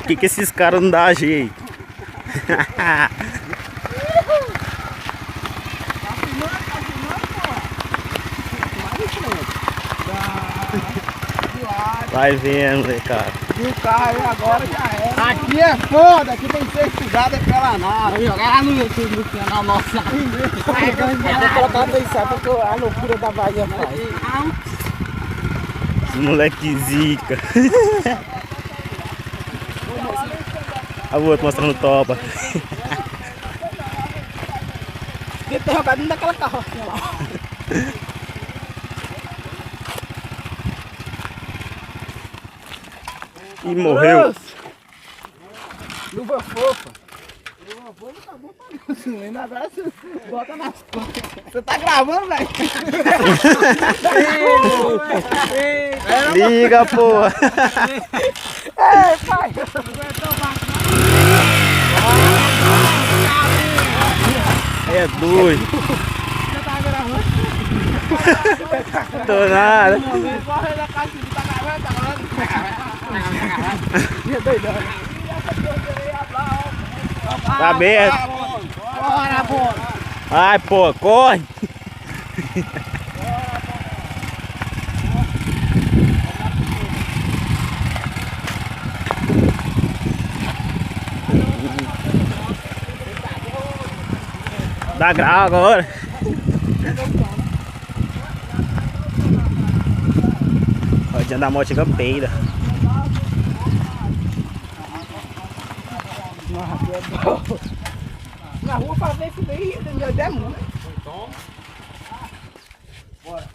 Que esses caras não dão jeito? Vai vendo, cara. E o carro aí agora já era. Aqui é foda, aqui tem que ser estudado pela nada. Jogar lá no YouTube, no canal nosso aí. Vou colocar daí, sabe porque a loucura da Bahia faz. Esse moleque zica. A outra mostrando topa. Ele tá jogado dentro daquela carrocinha lá. E morreu. Luva fofa. Luva fofa tá bom pra isso. Nem nada, bota nas costas. Você tá gravando, velho? Liga, porra. Ei, pai. É doido. Você tá gravando? Tô nada. Corre da casa, você tá gravando, tá gravando? Minha doidão. Tá aberto. Bora, bora. Vai, pô, corre. Dá grau agora. O dia da moto chega peida. Na rua fazer isso daí, deu muito. Bora.